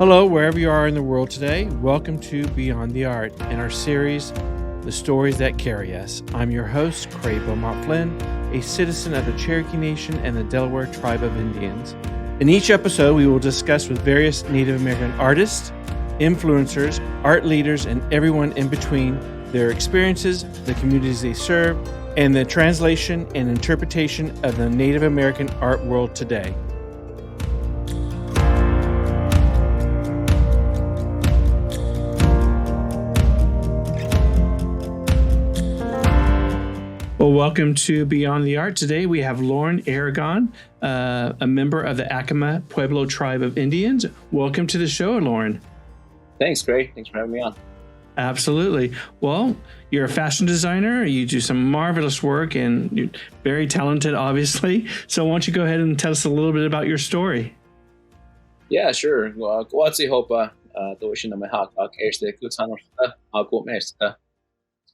Hello, wherever you are in the world today. Welcome to Beyond the Art and our series, The Stories That Carry Us. I'm your host, Craig Beaumont Flynn, a citizen of the Cherokee Nation and the Delaware Tribe of Indians. In each episode, we will discuss with various Native American artists, influencers, art leaders, and everyone in between their experiences, the communities they serve, and the translation and interpretation of the Native American art world today. Well, welcome to Beyond the Art. Today we have Loren Aragon, a member of the Acoma Pueblo Tribe of Indians. Welcome to the show, Loren. Thanks, Gray. Thanks for having me on. Absolutely. Well, you're a fashion designer. You do some marvelous work and you're very talented, obviously. So why don't you go ahead and tell us a little bit about your story? Yeah, sure. Well, hopa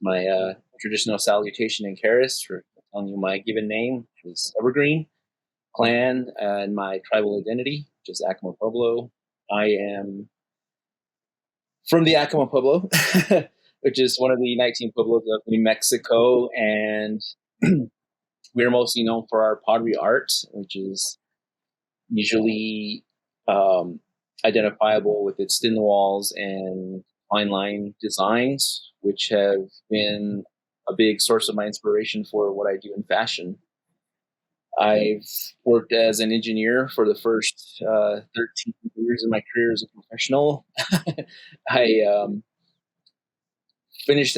my traditional salutation in Karis for telling you my given name, which is Evergreen, clan, and my tribal identity, which is Acoma Pueblo. I am from the Acoma Pueblo, which is one of the 19 pueblos of New Mexico, and we're mostly known for our pottery art, which is usually identifiable with its thin walls and fine line designs, which have been a big source of my inspiration for what I do in fashion. I've worked as an engineer for the first 13 years of my career as a professional. I finished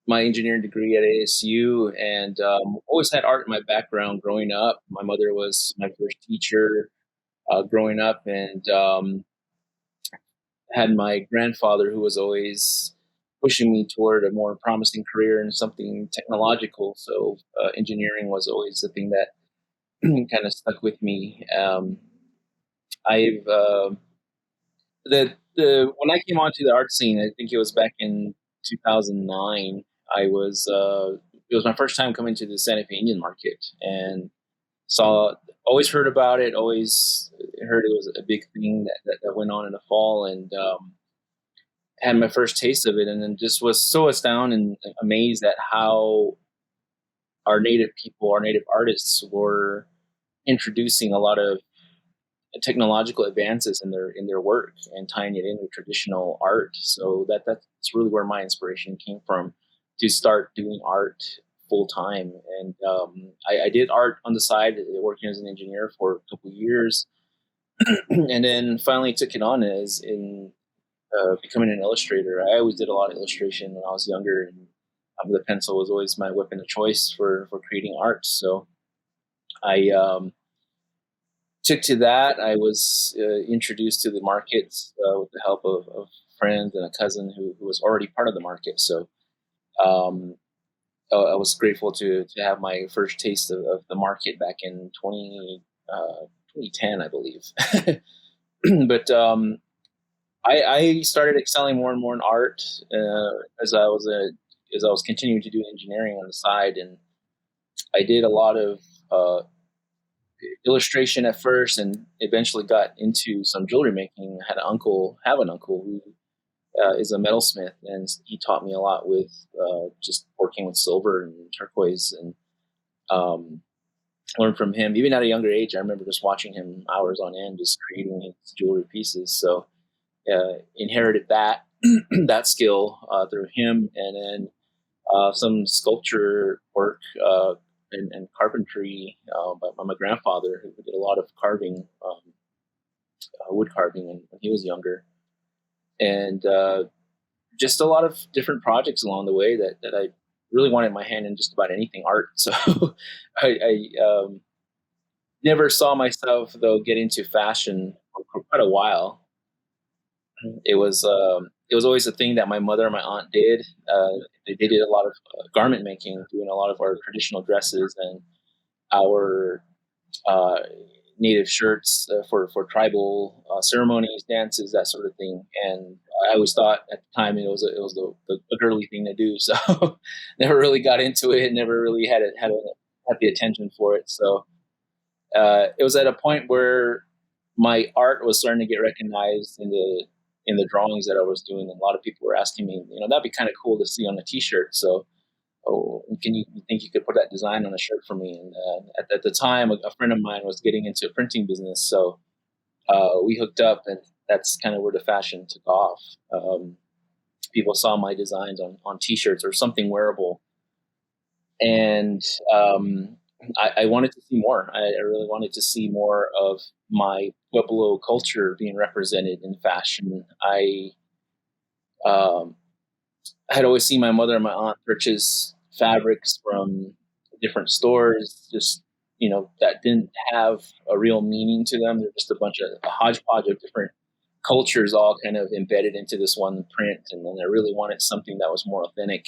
my engineering degree at ASU and always had art in my background growing up. My mother was my first teacher growing up, and had my grandfather who was always pushing me toward a more promising career in something technological. So engineering was always the thing that kind of stuck with me. When I came onto the art scene, I think it was back in 2009. It was my first time coming to the Santa Fe Indian Market, and always heard about it, always heard it was a big thing that went on in the fall, and had my first taste of it, and then just was so astounded and amazed at how our native people, our native artists were introducing a lot of technological advances in their work and tying it in with traditional art. So that's really where my inspiration came from to start doing art full time. And I did art on the side, working as an engineer for a couple of years, and then finally took it on as in becoming an illustrator. I always did a lot of illustration when I was younger, and the pencil was always my weapon of choice for creating art. So I took to that. I was introduced to the markets with the help of friends and a cousin who was already part of the market. So I was grateful to have my first taste of the market back in 2010, I believe. But I started excelling more and more in art as I was continuing to do engineering on the side, and I did a lot of illustration at first, and eventually got into some jewelry making. I have an uncle who is a metalsmith, and he taught me a lot with just working with silver and turquoise, and learned from him. Even at a younger age, I remember just watching him hours on end, just creating his jewelry pieces. So inherited that that skill through him, and then some sculpture work and carpentry by my grandfather, who did a lot of carving, wood carving when he was younger, and just a lot of different projects along the way that I really wanted my hand in just about anything art. So I never saw myself though get into fashion for quite a while. It was always a thing that my mother and my aunt did. They did a lot of garment making, doing a lot of our traditional dresses and our native shirts for tribal ceremonies, dances, that sort of thing. And I always thought at the time it was a girly thing to do. So never really got into it. Never really had the attention for it. So it was at a point where my art was starting to get recognized in the drawings that I was doing, and a lot of people were asking me, that'd be kind of cool to see on a T-shirt. So, oh, you think you could put that design on a shirt for me? And at the time, a friend of mine was getting into a printing business, so we hooked up, and that's kind of where the fashion took off. People saw my designs on T-shirts or something wearable, and I wanted to see more. I really wanted to see more of my Pueblo culture being represented in fashion. Um, I had always seen my mother and my aunt purchase fabrics from different stores, just that didn't have a real meaning to them. They're just a hodgepodge of different cultures all kind of embedded into this one print. And then I really wanted something that was more authentic,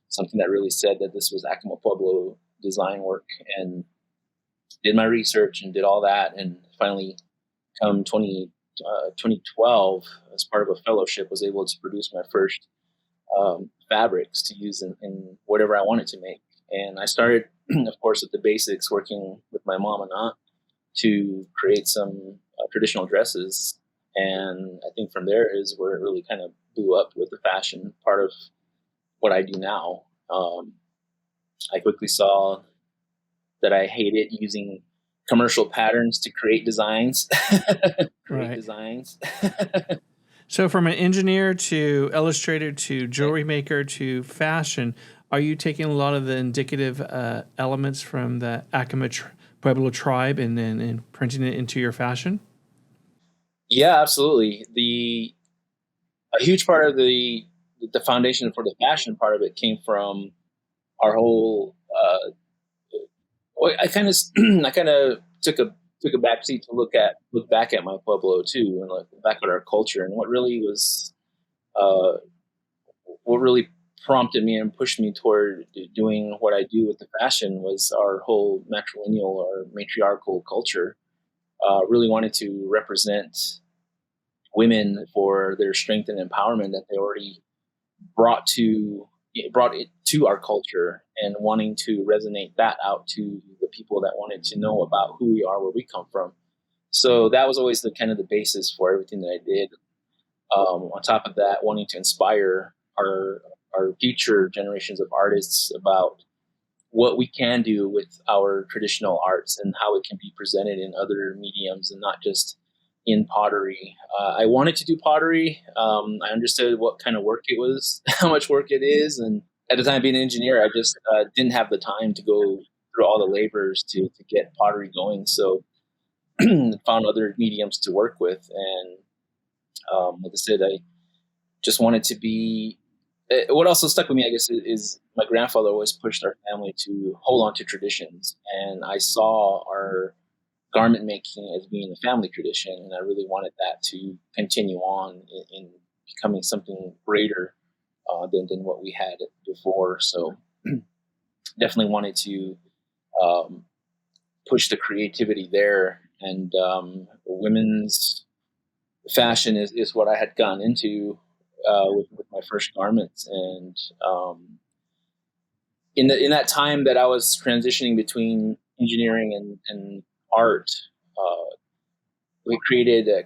something that really said that this was Acoma Pueblo design work, and did my research and did all that. And finally, come 2012, as part of a fellowship, was able to produce my first fabrics to use in whatever I wanted to make. And I started, of course, with the basics, working with my mom and aunt to create some traditional dresses. And I think from there is where it really kind of blew up with the fashion part of what I do now. I quickly saw that I hated using commercial patterns to create designs. Right. Designs. So from an engineer to illustrator to jewelry maker to fashion, are you taking a lot of the indicative elements from the Acoma Pueblo tribe and then printing it into your fashion? Yeah, absolutely. A huge part of the foundation for the fashion part of it came from our whole. I kind of I kind of took a backseat to look back at my Pueblo too, and look back at our culture, and uh, what really prompted me and pushed me toward doing what I do with the fashion was our whole matrilineal or matriarchal culture. Really wanted to represent women for their strength and empowerment that they already brought it to our culture, and wanting to resonate that out to the people that wanted to know about who we are, where we come from. So that was always the kind of the basis for everything that I did. On top of that, wanting to inspire our future generations of artists about what we can do with our traditional arts and how it can be presented in other mediums and not just in pottery. I wanted to do pottery. I understood what kind of work it was, how much work it is, and at the time being an engineer, I just didn't have the time to go through all the labors to get pottery going. So found other mediums to work with, and like I said, I just wanted to be. What also stuck with me, I guess, is my grandfather always pushed our family to hold on to traditions, and I saw our garment making as being a family tradition, and I really wanted that to continue on in becoming something greater than what we had before. So definitely wanted to push the creativity there, and women's fashion is what I had gone into with my first garments. And in that time that I was transitioning between engineering and art, we created I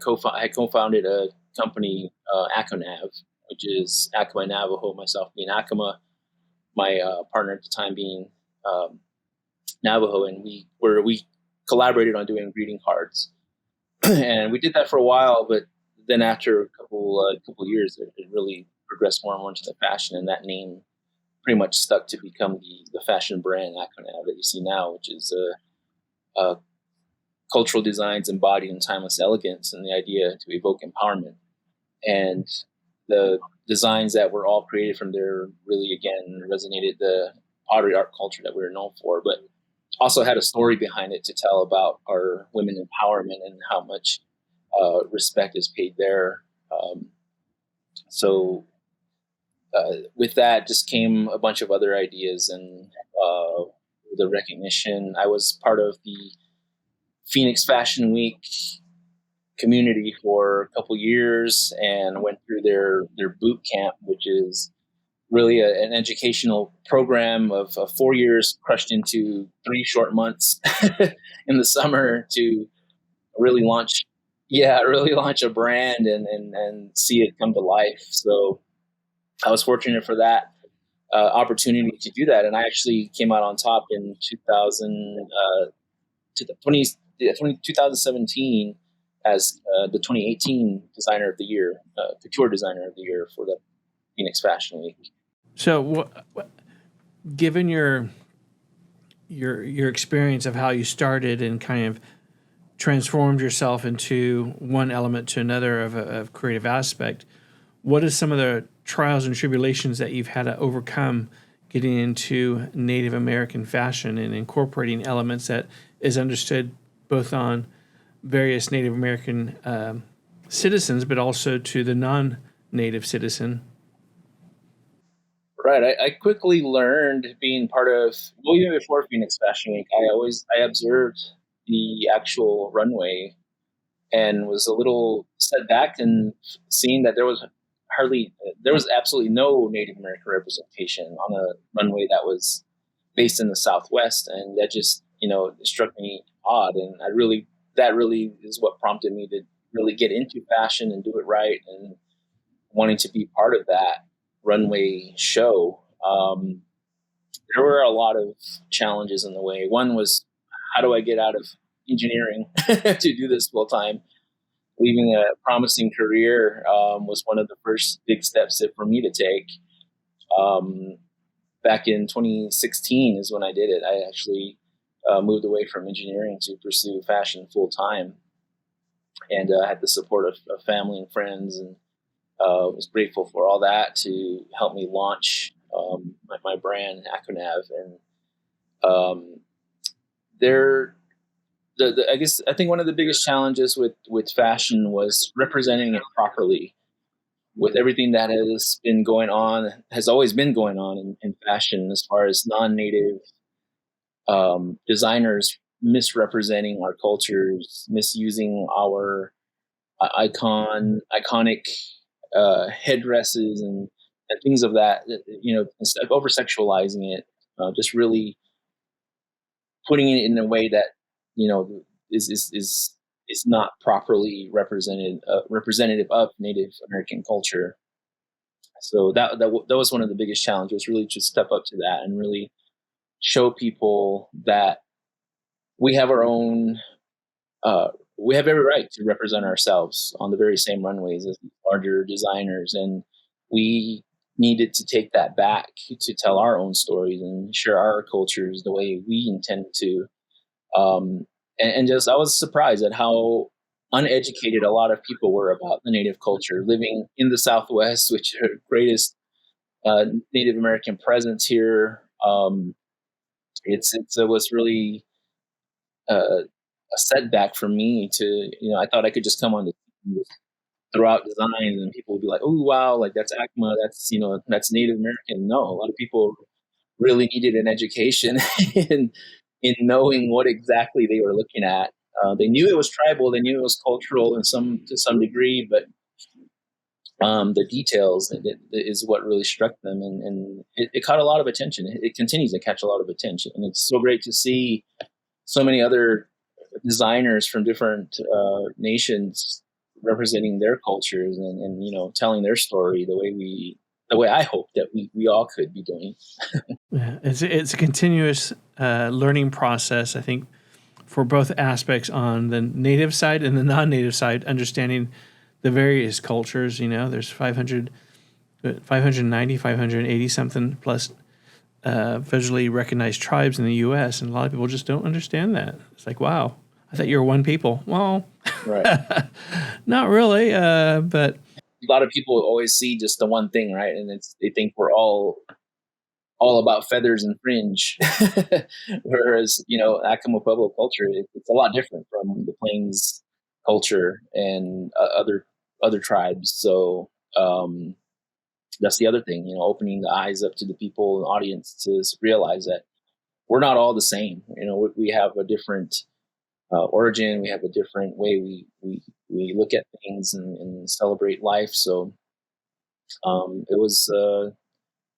co-founded a company, Aconav, which is Acoma Navajo, myself being Acoma, my partner at the time being Navajo, and we collaborated on doing greeting cards, and we did that for a while. But then after a couple years, it really progressed more and more into the fashion, and that name pretty much stuck to become the fashion brand Aconav that you see now, which is a cultural designs embodied in timeless elegance, and the idea to evoke empowerment. And the designs that were all created from there really, again, resonated the pottery art culture that we were known for, but also had a story behind it to tell about our women empowerment and how much respect is paid there. So with that just came a bunch of other ideas, and the recognition. I was part of the Phoenix Fashion Week community for a couple years and went through their boot camp, which is really an educational program of 4 years crushed into 3 short months in the summer to really launch yeah, really launch a brand and see it come to life. So I was fortunate for that opportunity to do that, and I actually came out on top in 2017 as the 2018 designer of the year, couture designer of the year for the Phoenix Fashion Week. So, given your experience of how you started and kind of transformed yourself into one element to another of creative aspect, what are some of the trials and tribulations that you've had to overcome getting into Native American fashion and incorporating elements that is understood both on various Native American citizens, but also to the non-Native citizen? Right. I quickly learned being part of, well, even before Phoenix Fashion Week, I observed the actual runway and was a little set back and seeing that there was absolutely no Native American representation on a runway that was based in the Southwest. And that just, struck me odd. And that really is what prompted me to really get into fashion and do it right, and wanting to be part of that runway show. There were a lot of challenges in the way. One was, how do I get out of engineering to do this full time? Leaving a promising career was one of the first big steps for me to take. Um, Back in 2016 is when I did it. I actually moved away from engineering to pursue fashion full time, and had the support of family and friends, and was grateful for all that to help me launch my brand Acona. And um, there, I think one of the biggest challenges with fashion was representing it properly. With everything that has always been going on in fashion, as far as non-native designers misrepresenting our cultures, misusing our iconic headdresses and things of that, instead of over sexualizing it, just really putting it in a way that, is not properly representative of Native American culture. So that was one of the biggest challenges, really to step up to that and really show people that we have our own, we have every right to represent ourselves on the very same runways as larger designers. And we needed to take that back to tell our own stories and share our cultures the way we intend to. And just, I was surprised at how uneducated a lot of people were about the Native culture living in the Southwest, which are greatest Native American presence here. It was really a setback for me to, I thought I could just come on the throw out designs and people would be like, oh, wow, like that's Acoma, that's Native American. No, a lot of people really needed an education in knowing what exactly they were looking at. They knew it was tribal, they knew it was cultural to some degree, but the details is what really struck them, and it caught a lot of attention. It continues to catch a lot of attention, and it's so great to see so many other designers from different nations representing their cultures and telling their story the way I hope that we all could be doing. Yeah, it's a continuous learning process, I think, for both aspects on the native side and the non-native side, understanding the various cultures. There's 590, 580 something plus visually recognized tribes in the U.S., and a lot of people just don't understand that. It's like, wow, I thought you were one people. Well, Right. not really, but A lot of people always see just the one thing, right? And they think we're all about feathers and fringe. Whereas, Acoma Pueblo culture, it's a lot different from the Plains culture and other tribes. So that's the other thing, opening the eyes up to the people and audience to realize that we're not all the same. We have a different origin. We have a different way we look at things and celebrate life. So it was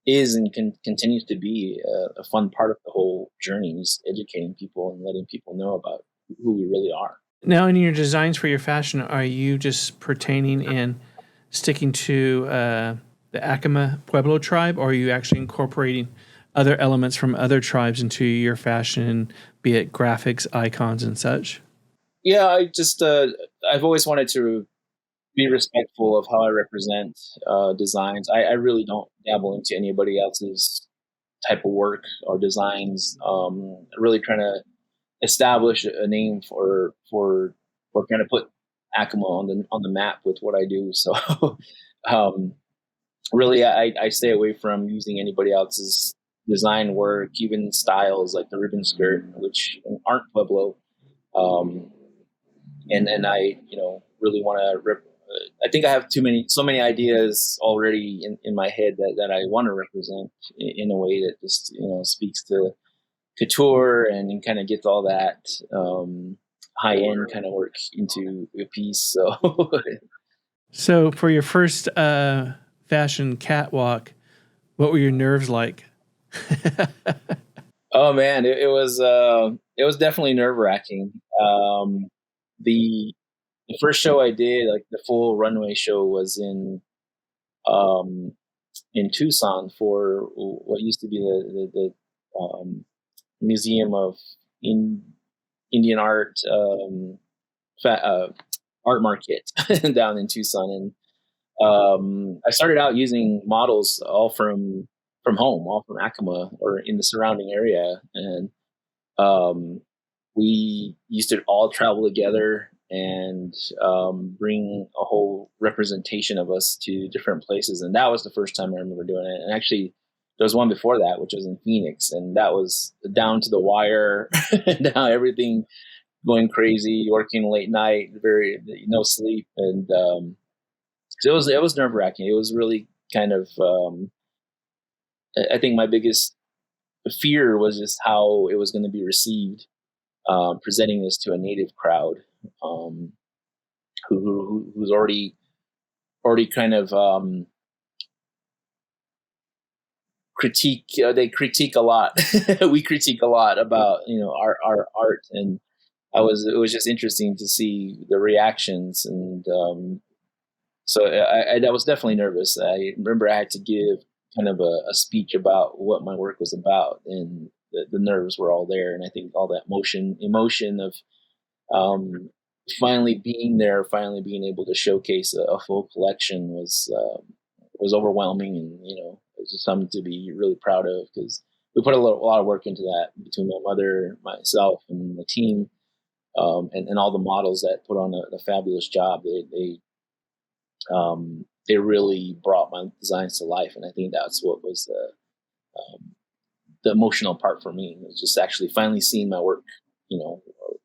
is and continues to be a fun part of the whole journey, is educating people and letting people know about who we really are. Now, in your designs for your fashion, are you just pertaining and sticking to the Acoma Pueblo tribe, or are you actually incorporating other elements from other tribes into your fashion, be it graphics, icons, and such? Yeah, I've always wanted to be respectful of how I represent designs. I really don't dabble into anybody else's type of work or designs. Really trying to establish a name for kind of put Acoma on the map with what I do. So um, really, I stay away from using anybody else's design work, even styles like the ribbon skirt, which aren't Pueblo. Um, and I really want to I think I have so many ideas already in my head that I want to represent in a way that just speaks to couture and kind of gets all that high end kind of work into a piece. So So, for your first fashion catwalk, what were your nerves like? oh man, it was definitely nerve wracking. The the first show I did, like the full runway show, was um, in Tucson for what used to be the Museum of in, Indian Art fa- uh, art market down in Tucson, and I started out using models all from home, all from Acoma or in the surrounding area, and um, we used to all travel together and bring a whole representation of us to different places. And that was the first time I remember doing it. And actually, there was one before that, which was in Phoenix, and that was down to the wire, down everything going crazy, working late night, very no sleep, and so it was nerve wracking. It was really kind of I think my biggest fear was just how it was going to be received, presenting this to a native crowd, um, who's already kind of critique. They critique a lot. We critique a lot about our art, and it was just interesting to see the reactions, and so I was definitely nervous. I remember I had to give kind of a speech about what my work was about, and the nerves were all there, and I think all that emotion of um, finally being there, finally being able to showcase a full collection was overwhelming, and it was just something to be really proud of because we put a lot of work into that between my mother, myself, and the team, and all the models that put on a fabulous job. They really brought my designs to life, and I think that's what was the emotional part for me. It was just actually finally seeing my work,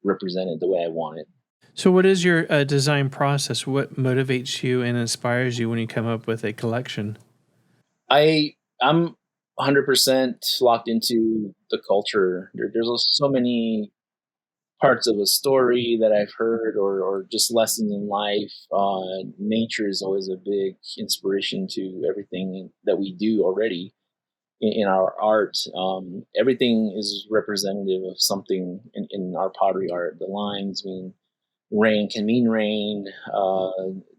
represented the way I wanted. So, what is your design process? What motivates you and inspires you when you come up with a collection? I'm 100% locked into the culture. There's so many parts of a story that I've heard, or just lessons in life. Nature is always a big inspiration to everything that we do already in our art. Everything is representative of something in our pottery art. The lines mean rain can mean rain.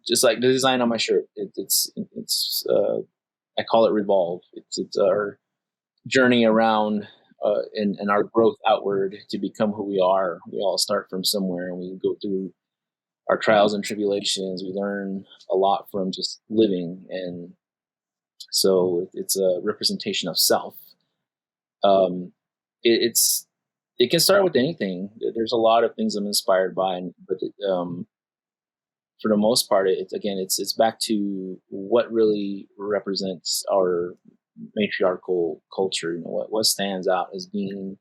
Just like the design on my shirt, it's I call it revolve. It's our journey around and our growth outward to become who we are. We all start from somewhere, and we go through our trials and tribulations. We learn a lot from just living, and so it's a representation of self. Um, it's it can start with anything. There's a lot of things I'm inspired by, but for the most part, it's back to what really represents our matriarchal culture. What stands out as being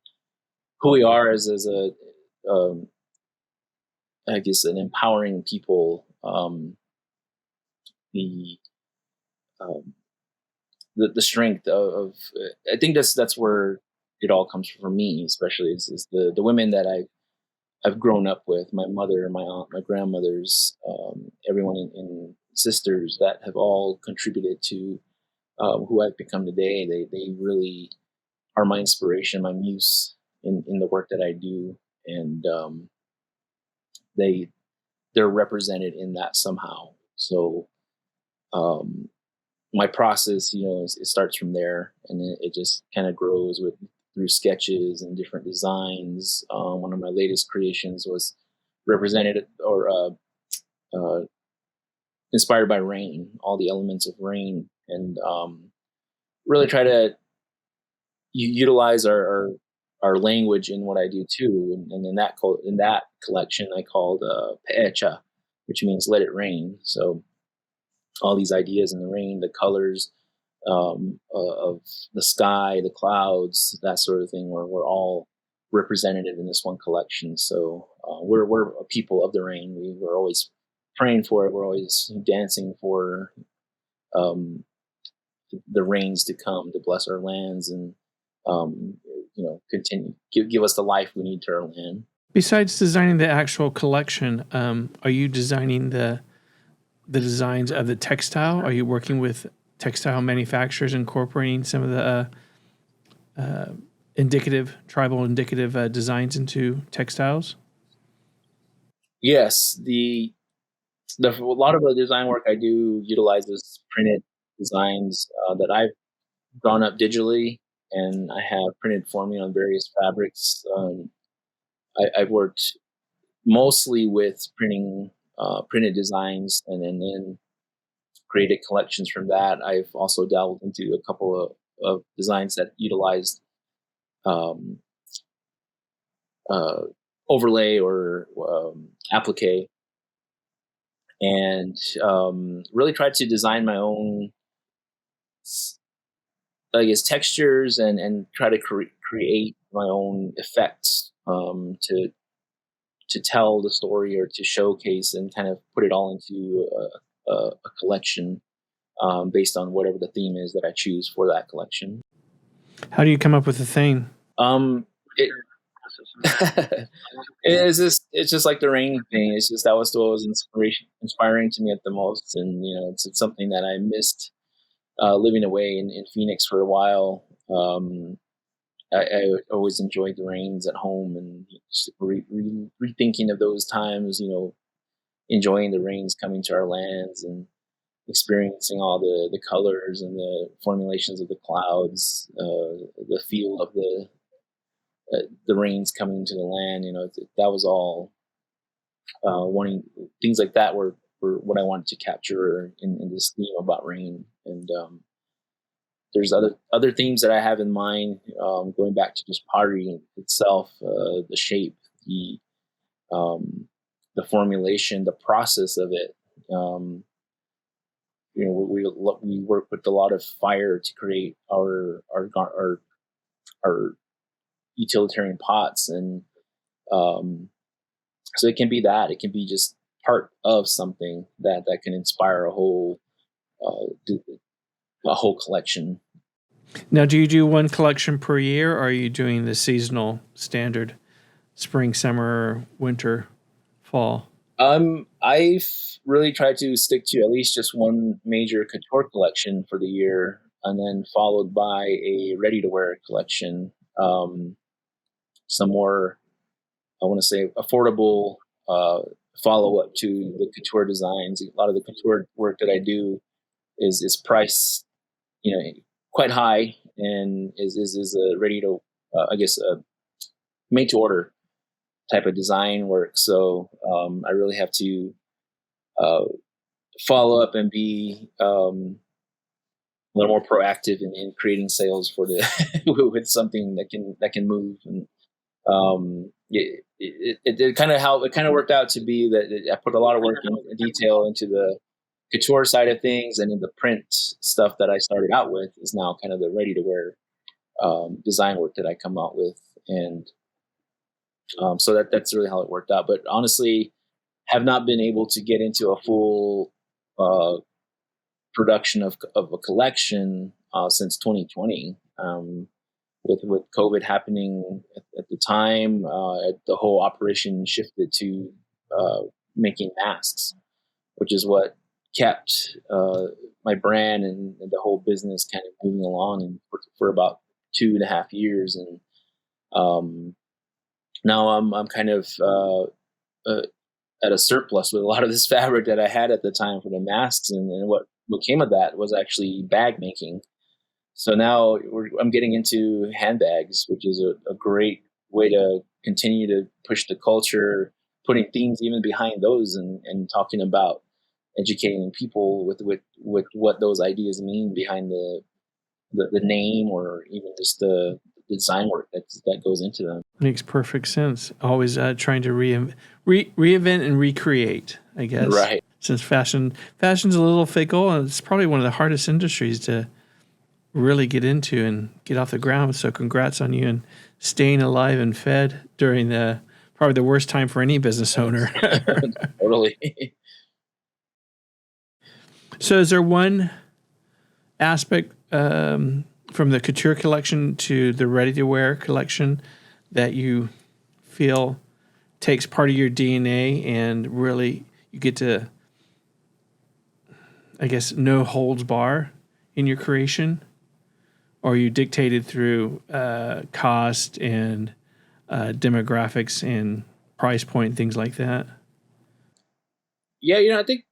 who we are as a um, I guess an empowering people. The um, the strength I think that's where it all comes from for me, especially is the women that I've grown up with, my mother, my aunt, my grandmothers, everyone in sisters that have all contributed to who I've become today. They really are my inspiration, my muse in the work that I do, and they're represented in that somehow. So um, my process, it starts from there, and it just kind of grows with through sketches and different designs. One of my latest creations was represented or uh, inspired by rain, all the elements of rain, and really try to utilize our language in what I do too. And in that collection, I called Pecha, which means let it rain. So all these ideas in the rain, the colors of the sky, the clouds, that sort of thing, were all represented in this one collection. So we're a people of the rain. We're always praying for it. We're always dancing for um, the rains to come to bless our lands and continue give us the life we need to our land. Besides designing the actual collection, are you designing the designs of the textile? Are you working with textile manufacturers, incorporating some of the tribal indicative designs into textiles? Yes, a lot of the design work I do utilizes printed designs that I've drawn up digitally, and I have printed for me on various fabrics. I've worked mostly with printing printed designs, and then created collections from that. I've also dabbled into a couple of designs that utilized um, uh, overlay or applique, and really tried to design my own, I guess, textures and try to create my own effects to tell the story or to showcase and kind of put it all into a collection based on whatever the theme is that I choose for that collection. How do you come up with the theme? It, it's just like the rain thing. It's just that was what was inspiring to me at the most, and it's something that I missed living away in Phoenix for a while. I always enjoyed the rains at home and just rethinking of those times. Enjoying the rains coming to our lands and experiencing all the colors and the formulations of the clouds, the feel of the rains coming to the land. That was all wanting things like that were what I wanted to capture in this theme about rain. And there's other themes that I have in mind, going back to just pottery itself, the shape, the formulation, the process of it. We work with a lot of fire to create our utilitarian pots, and so it can be that, it can be just part of something that can inspire a whole collection. Now, do you do one collection per year, or are you doing the seasonal standard, spring, summer, winter, fall? I've really tried to stick to at least just one major couture collection for the year, and then followed by a ready-to-wear collection. Some more, I want to say, affordable follow-up to the couture designs. A lot of the couture work that I do is priced, quite high, and is a ready to, I guess, made to order type of design work. So I really have to follow up and be a little more proactive in creating sales for the with something that can move. And it kind of worked out to be that I put a lot of work and detail into the couture side of things, and in the print stuff that I started out with is now kind of the ready to wear design work that I come out with. And so that's really how it worked out. But honestly, have not been able to get into a full production of a collection since 2020. With COVID happening at the time, the whole operation shifted to making masks, which is what kept my brand and the whole business kind of moving along, and for about 2.5 years. And now I'm kind of at a surplus with a lot of this fabric that I had at the time for the masks, and what came of that was actually bag making. So now I'm getting into handbags, which is a great way to continue to push the culture, putting themes even behind those, and talking about educating people with what those ideas mean behind the name, or even just the design work that goes into them. Makes perfect sense. Always trying to reinvent and recreate, I guess. Right. Since fashion's a little fickle, and it's probably one of the hardest industries to really get into and get off the ground. So congrats on you and staying alive and fed during probably the worst time for any business owner. Totally. So is there one aspect from the couture collection to the ready-to-wear collection that you feel takes part of your DNA and really you get to, I guess, no holds bar in your creation? Or are you dictated through cost and demographics and price point and things like that? Yeah, I think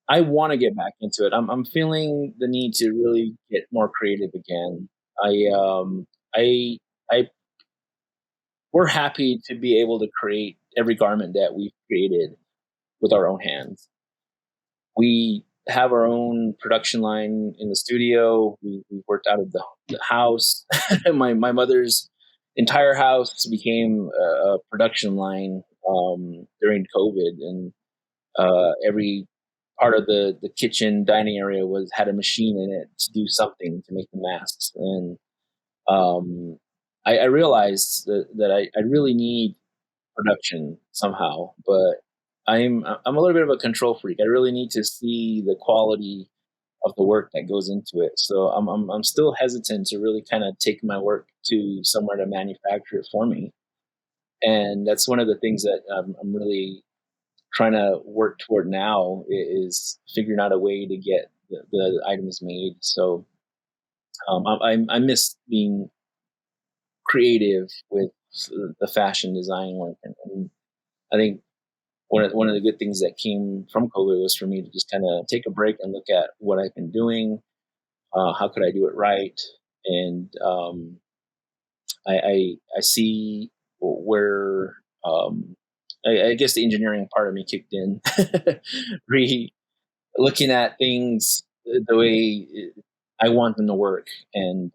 I want to get back into it. I'm feeling the need to really get more creative again. I I we're happy to be able to create every garment that we've created with our own hands. We have our own production line in the studio. We worked out of the house. My mother's entire house became a production line during COVID, and every part of the kitchen dining area had a machine in it to do something to make the masks. And I realized that I really need production somehow, but I'm a little bit of a control freak. I really need to see the quality of the work that goes into it. So I'm still hesitant to really kind of take my work to somewhere to manufacture it for me. And that's one of the things that I'm really trying to work toward now, is figuring out a way to get the items made. So I miss being creative with the fashion design work, and I think one of the good things that came from COVID was for me to just kind of take a break and look at what I've been doing. How could I do it right? And I see where I guess the engineering part of me kicked in, looking at things the way I want them to work, and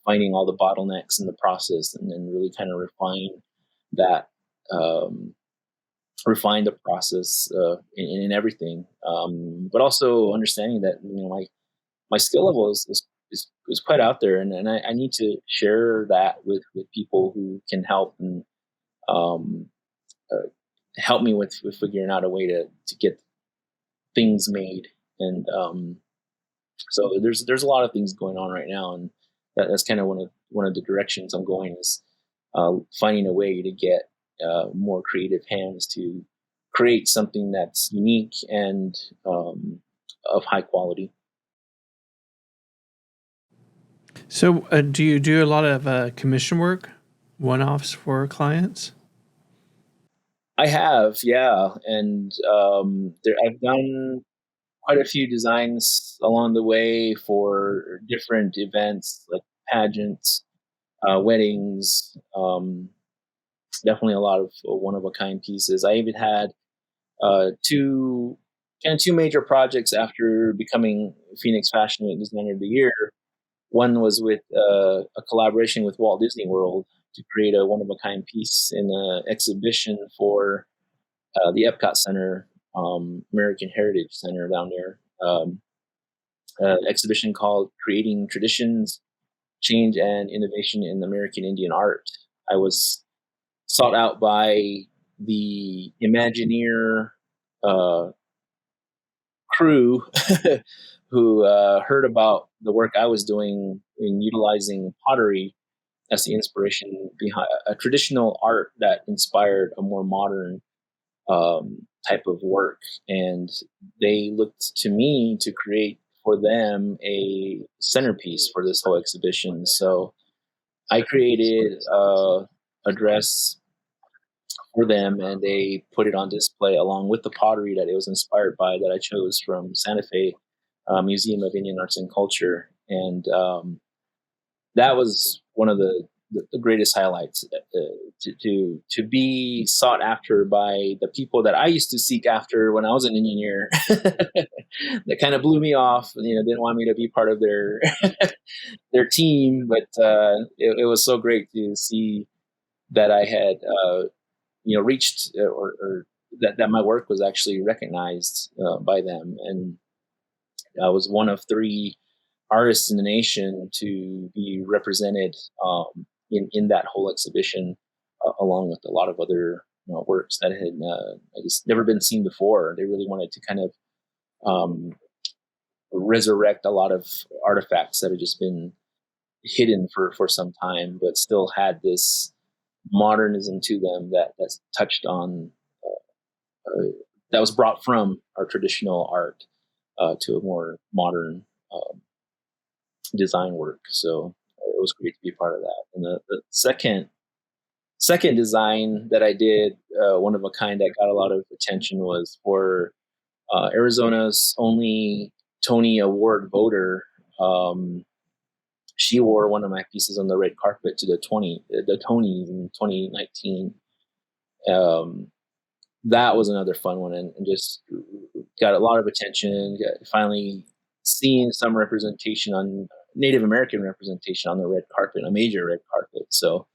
finding all the bottlenecks in the process, and then really kind of that, um, refine the process in everything. But also understanding that my skill level is quite out there, and I need to share that with people who can help, and um, uh, help me with figuring out a way to get things made. And so there's a lot of things going on right now, and that's kind of one of the directions I'm going, is finding a way to get more creative hands to create something that's unique and of high quality. So do you do a lot of commission work, one-offs for clients? I have, yeah, and I've done quite a few designs along the way for different events like pageants, weddings. Definitely a lot of one of a kind pieces. I even had two major projects after becoming Phoenix Fashion Week Designer of the Year. One was with a collaboration with Walt Disney World to create a one of a kind piece in an exhibition for the Epcot Center, American Heritage Center down there. Exhibition called "Creating Traditions, Change, and Innovation in American Indian Art." I was sought out by the Imagineer uh, crew who heard about the work I was doing in utilizing pottery as the inspiration behind a traditional art that inspired a more modern type of work. And they looked to me to create for them a centerpiece for this whole exhibition. So I created a dress for them, and they put it on display along with the pottery that it was inspired by that I chose from Santa Fe Museum of Indian Arts and Culture. And that was one of the greatest highlights, to be sought after by the people that I used to seek after when I was an engineer. That kind of blew me off. Didn't want me to be part of their their team, but it was so great to see that I had reached, or that my work was actually recognized by them, and I was one of three artists in the nation to be represented in that whole exhibition, along with a lot of other works that had I guess never been seen before. They really wanted to kind of um, resurrect a lot of artifacts that had just been hidden for some time, but still had this modernism to them that's touched on, that was brought from our traditional art to a more modern design work. So it was great to be a part of that. And the second design that I did, one of a kind that got a lot of attention, was for Arizona's only Tony Award voter. She wore one of my pieces on the red carpet to the Tonys in 2019. That was another fun one, and just got a lot of attention. Finally seeing some representation on Native American representation on the red carpet, a major red carpet. So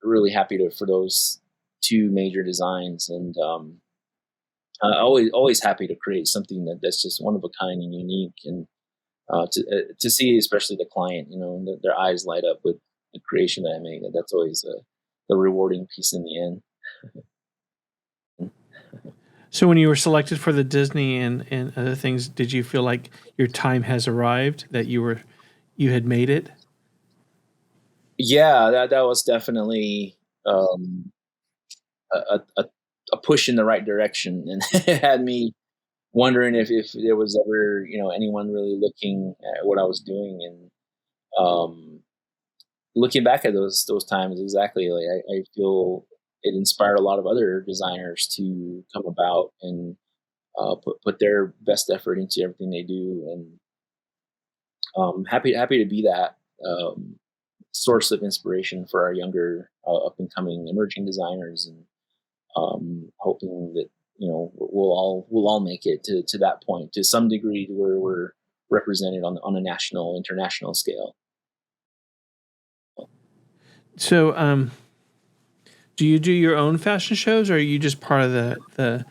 really happy for those two major designs, and always happy to create something that's just one of a kind and unique, and to see especially the client, their eyes light up with the creation that I make. That's always the rewarding piece in the end. So when you were selected for the Disney and other things, did you feel like your time has arrived, that you had made it? Yeah, that was definitely a push in the right direction, and it had me wondering if there was ever anyone really looking at what I was doing. And looking back at those times, exactly, like I feel it inspired a lot of other designers to come about and put their best effort into everything they do. And happy to be that source of inspiration for our younger up and coming emerging designers, and hoping that we'll all make it to that point to some degree, where we're represented on a national, international scale. So, do you do your own fashion shows, or are you just part of the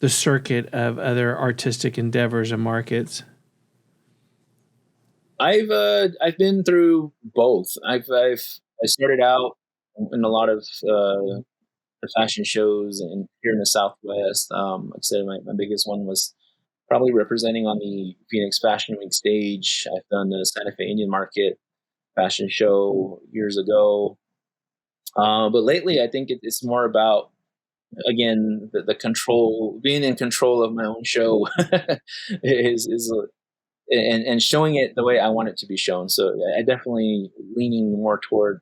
circuit of other artistic endeavors and markets? I've been through both. I started out in a lot of the fashion shows and here in the Southwest. Like I said, my biggest one was probably representing on the Phoenix Fashion Week stage. I've done the Santa Fe Indian Market fashion show years ago. But lately, I think it's more about, again, the control, being in control of my own show is and showing it the way I want it to be shown. So I definitely leaning more toward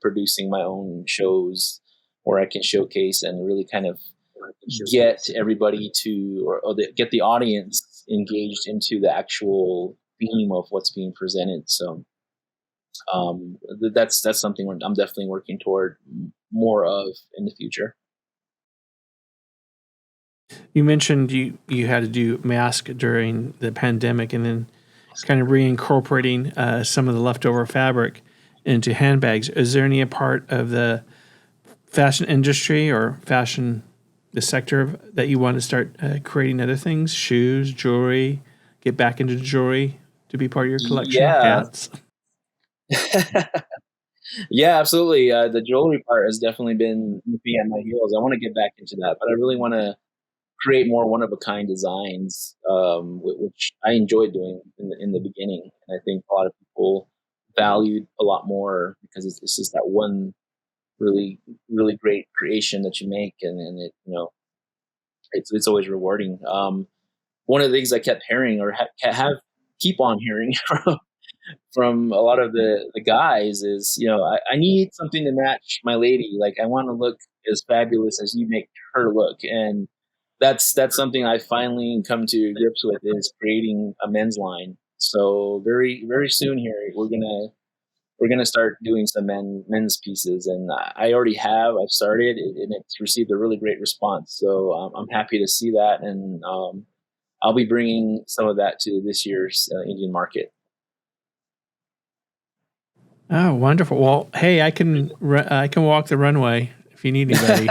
producing my own shows where I can showcase and really kind of get everybody to, get the audience engaged into the actual theme of what's being presented. So that's something I'm definitely working toward more of in the future. You mentioned you had to do mask during the pandemic, and then kind of reincorporating some of the leftover fabric into handbags. Is there any part of the fashion industry or fashion the sector that you want to start creating other things, shoes, jewelry, get back into jewelry to be part of your collection? Yeah. Hats? Yeah, absolutely. The jewelry part has definitely been nipping at my heels. I want to get back into that, but I really want to create more one of a kind designs, which I enjoyed doing in the beginning. And I think a lot of people valued a lot more because it's just that one really, really great creation that you make. And it, it's always rewarding. One of the things I kept hearing, or keep on hearing from a lot of the guys is, I need something to match my lady. Like, I want to look as fabulous as you make her look. And that's something I finally come to grips with, is creating a men's line. So very, very soon here, we're gonna start doing some men's pieces, and I already have. I've started, and it's received a really great response. So I'm happy to see that, and I'll be bringing some of that to this year's Indian market. Oh, wonderful. Well, hey, I can walk the runway if you need anybody.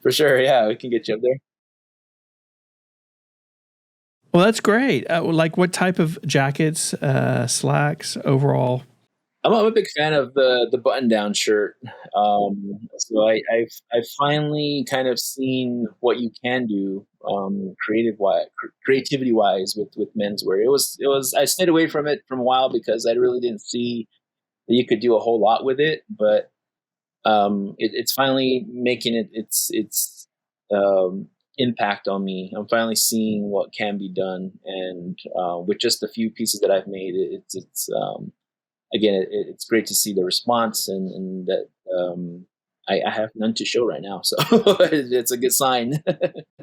For sure, yeah, we can get you up there. Well, that's great. Like what type of jackets, slacks, overall? I'm a big fan of the button down shirt. So I've finally kind of seen what you can do, creativity wise, with menswear. It was I stayed away from it from a while because I really didn't see that you could do a whole lot with it, but it's finally making its impact on me. I'm finally seeing what can be done, and with just the few pieces that I've made, it's again, it's great to see the response, and that I have none to show right now, so it's a good sign.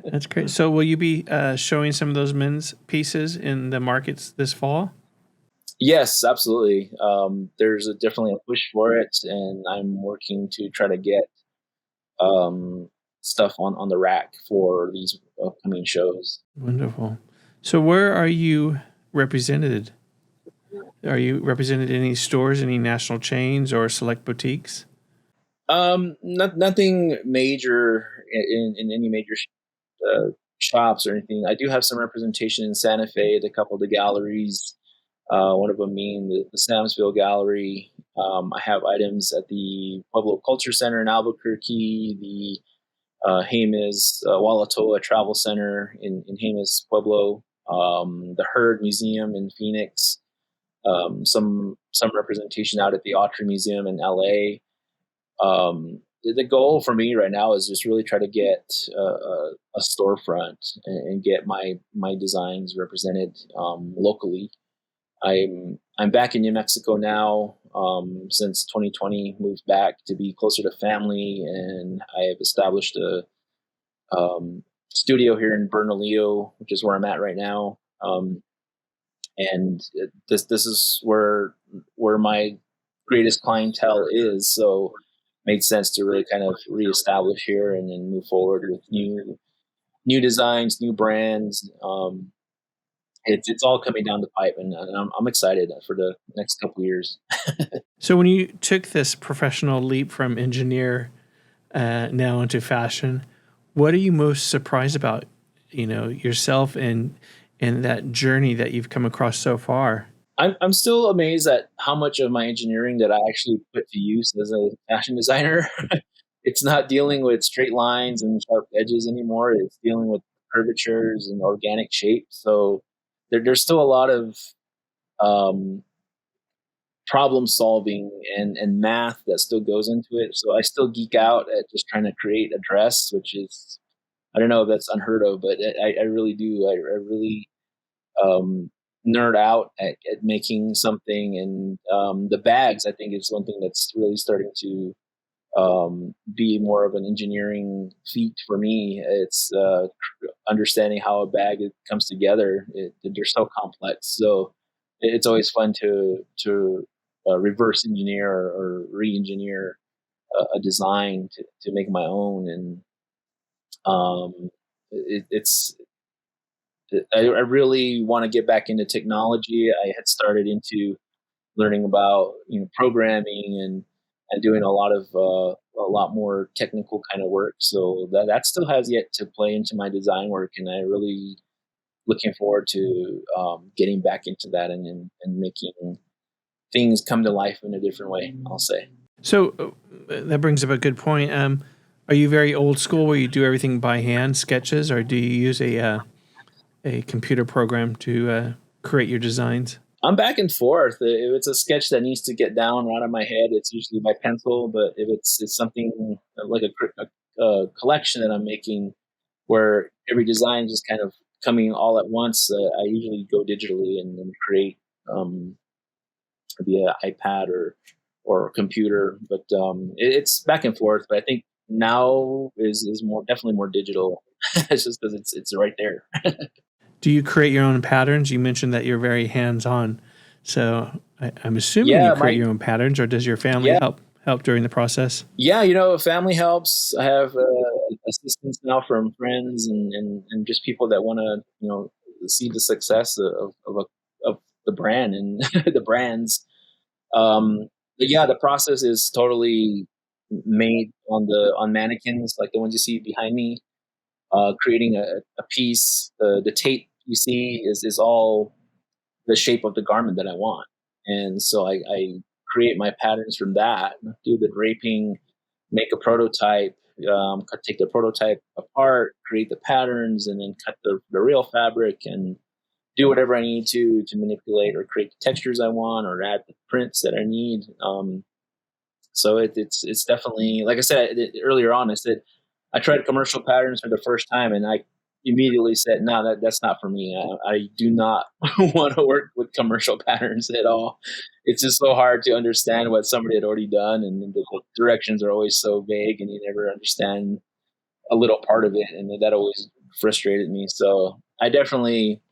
That's great. So, will you be showing some of those men's pieces in the markets this fall? Yes, absolutely. There's definitely a push for it, and I'm working to try to get um, stuff on the rack for these upcoming shows. Wonderful. So, where are you represented? Are you represented in any stores, any national chains, or select boutiques? Nothing major in any major shops or anything. I do have some representation in Santa Fe at a couple of the galleries. One of them being the Samsville Gallery. I have items at the Pueblo Culture Center in Albuquerque, the Jemez Walatoa Travel Center in Jemez, Pueblo, the Herd Museum in Phoenix, some representation out at the Autry Museum in LA. The goal for me right now is just really try to get a storefront, and get my designs represented locally. I'm back in New Mexico now, since 2020. Moved back to be closer to family, and I have established a studio here in Bernalillo, which is where I'm at right now. And this is where my greatest clientele is. So made sense to really kind of reestablish here, and then move forward with new designs, new brands. It's all coming down the pipe, and I'm excited for the next couple of years. So, when you took this professional leap from engineer now into fashion, what are you most surprised about? Yourself and that journey that you've come across so far. I'm still amazed at how much of my engineering that I actually put to use as a fashion designer. It's not dealing with straight lines and sharp edges anymore. It's dealing with curvatures and organic shapes. So there's still a lot of um, problem solving and math that still goes into it. So I still geek out at just trying to create a dress, which is, I don't know if that's unheard of, but I really do. I really um, nerd out at making something. And the bags, I think, is one thing that's really starting to be more of an engineering feat for me. It's understanding how a bag comes together. They're so complex, so it's always fun to reverse engineer or re-engineer a design to make my own. And it's I really want to get back into technology. I had started into learning about programming and doing a lot more technical kind of work. So that still has yet to play into my design work, and I really looking forward to getting back into that, and making things come to life in a different way, I'll say. So that brings up a good point. Are you very old school where you do everything by hand, sketches, or do you use a computer program to create your designs? I'm back and forth. If it's a sketch that needs to get down out of my head, it's usually by pencil. But if it's something like a collection that I'm making, where every design is just kind of coming all at once, I usually go digitally and then create. um, via iPad or computer. But it's back and forth. But I think now is more definitely more digital. It's just because it's right there. Do you create your own patterns? You mentioned that you're very hands-on, so I'm assuming you Yeah, create your own patterns, or does your family yeah. help during the process? Yeah, family helps. I have assistance now from friends and just people that want to, see the success of the brand and the brands. But yeah, the process is totally made on mannequins, like the ones you see behind me. Creating a piece, the tape you see is all the shape of the garment that I want, and so I create my patterns from that, do the draping, make a prototype, take the prototype apart, create the patterns, and then cut the real fabric and do whatever I need to manipulate or create the textures I want or add the prints that I need. So it's definitely, like I said earlier on, I said I tried commercial patterns for the first time, and I immediately said, "No, that's not for me. I do not want to work with commercial patterns at all. It's just so hard to understand what somebody had already done, and the directions are always so vague, and you never understand a little part of it, and that always frustrated me. So I definitely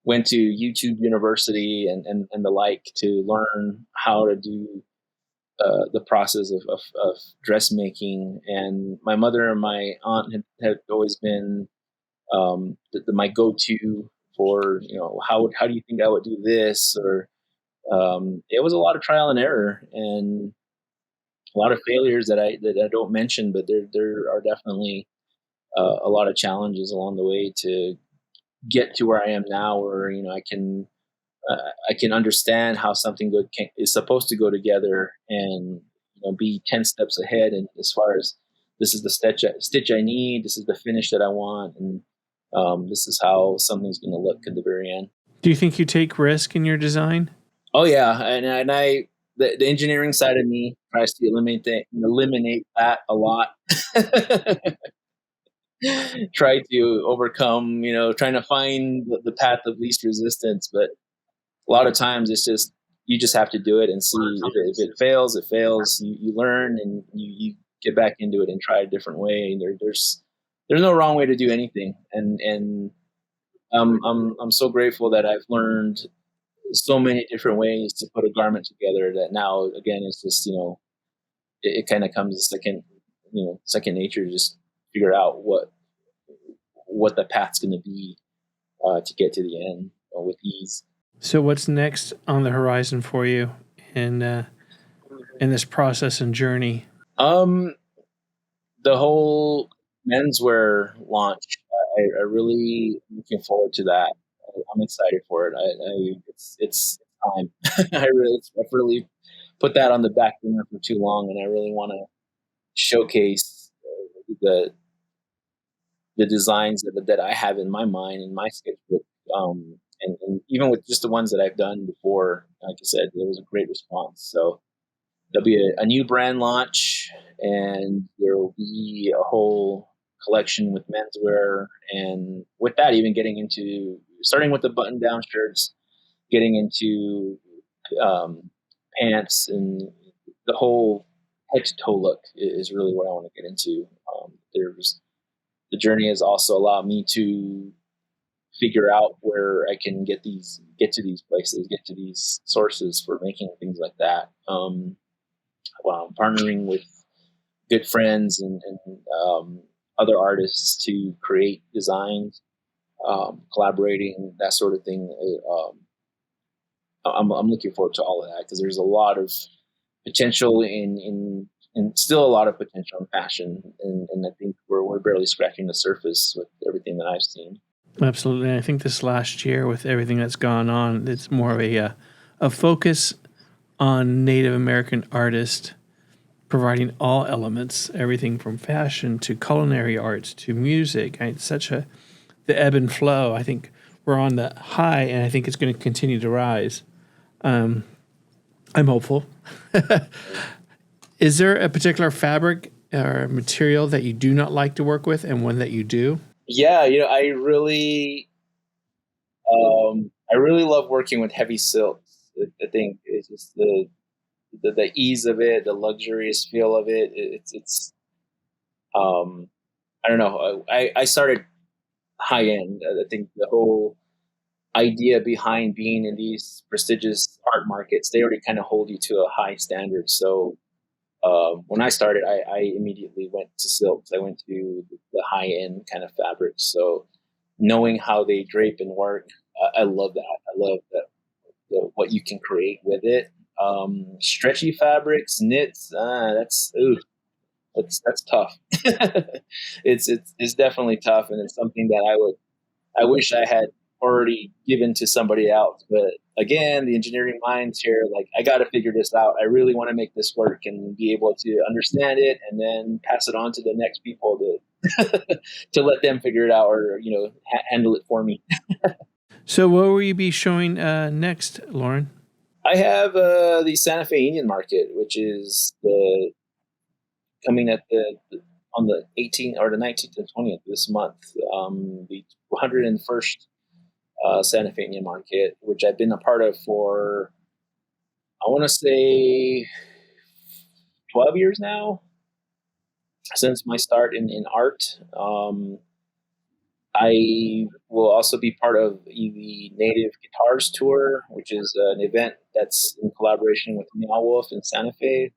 went to YouTube University and the like to learn how to do the process of dressmaking. And my mother and my aunt had always been my go-to for, how do you think I would do this? Or it was a lot of trial and error and a lot of failures that I don't mention, but there are definitely a lot of challenges along the way to get to where I am now, where I can understand how something good is supposed to go together, and be 10 steps ahead. And as far as this is the stitch I need, this is the finish that I want, and this is how something's going to look at the very end. Do you think you take risk in your design? Oh yeah, and the engineering side of me tries to eliminate that a lot. Try to overcome, trying to find the path of least resistance, but a lot of times it's just you just have to do it and see if it fails, it fails. You learn and you get back into it and try a different way. And there's no wrong way to do anything. And I'm so grateful that I've learned so many different ways to put a garment together that now again it's just it kind of comes second nature to just figure out what the path's going to be to get to the end with ease. So what's next on the horizon for you in this process and journey? The whole menswear launch, I really looking forward to that. I'm excited for it. It's time. I've really put that on the back burner for too long, and I really want to showcase the designs that I have in my mind in my sketchbook. And even with just the ones that I've done before, like I said, there was a great response. So there'll be a new brand launch, and there will be a whole collection with menswear. And with that, even starting with the button down shirts, getting into pants, and the whole head to toe look is really what I want to get into. The journey has also allowed me to figure out where I can get to these places, get to these sources for making things like that. While I'm partnering with good friends and other artists to create designs, collaborating, that sort of thing. I'm looking forward to all of that because there's a lot of potential and still a lot of potential in fashion, and I think we're barely scratching the surface with everything that I've seen. Absolutely. I think this last year, with everything that's gone on, it's more of a focus on Native American artists providing all elements, everything from fashion to culinary arts to music. It's the ebb and flow. I think we're on the high, and I think it's going to continue to rise. I'm hopeful. Is there a particular fabric or material that you do not like to work with, and one that you do? Yeah, I really love working with heavy silks. I think it's just the ease of it, the luxurious feel of it. It's I don't know. I started high end. I think the whole idea behind being in these prestigious art markets, they already kind of hold you to a high standard. So when I started, I immediately went to silks. I went to the high end kind of fabrics. So knowing how they drape and work, I love that. I love that what you can create with it. Stretchy fabrics, knits, that's tough. It's definitely tough, and it's something that I wish I had already given to somebody else. But again, the engineering minds here, like, I got to figure this out. I really want to make this work and be able to understand it, and then pass it on to the next people to to let them figure it out, or handle it for me. So what will you be showing next, Loren? I have the Santa Fe Indian Market, which is coming on the 18th or the 19th and 20th this month. The 101st Santa Fe Indian Market, which I've been a part of for, I want to say, 12 years now, since my start in art. I will also be part of the Native Guitars Tour, which is an event that's in collaboration with Meow Wolf in Santa Fe.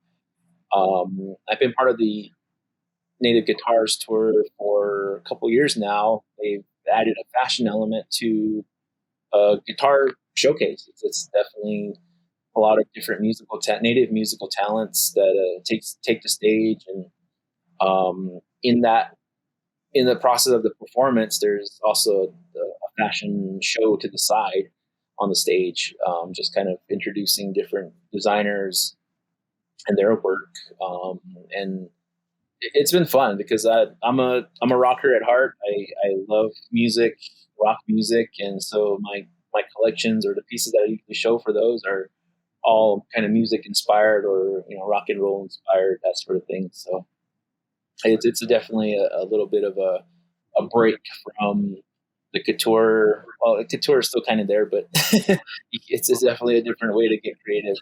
I've been part of the Native Guitars Tour for a couple years now. They've added a fashion element to a guitar showcase. It's definitely a lot of different native musical talents that take the stage, and in the process of the performance, there's also a fashion show to the side on the stage, just kind of introducing different designers and their work. And it's been fun because I'm a rocker at heart. I love music, rock music, and so my collections, or the pieces that I usually show for those, are all kind of music inspired, or rock and roll inspired, that sort of thing. So it's definitely a little bit of a break from the couture. Well, the couture is still kind of there, but it's definitely a different way to get creative.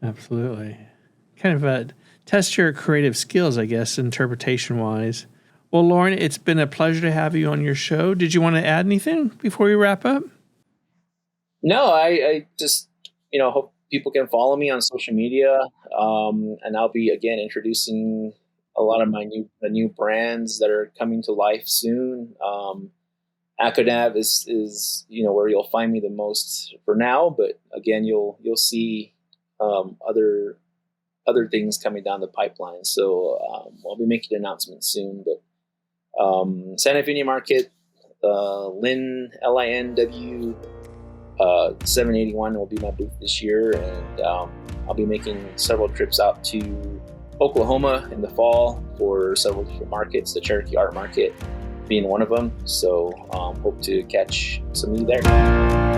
Absolutely. Kind of test your creative skills, I guess, interpretation-wise. Well, Loren, it's been a pleasure to have you on your show. Did you want to add anything before we wrap up? No, I just, hope people can follow me on social media. And I'll be, again, introducing a lot of the new brands that are coming to life soon. Acoma is where you'll find me the most for now, but again, you'll see other things coming down the pipeline. So I'll be making announcements soon. But Santa Fe Market, Lynn, LINW 781 will be my booth this year, and I'll be making several trips out to Oklahoma in the fall for several different markets, the Cherokee Art Market being one of them. So hope to catch some of you there.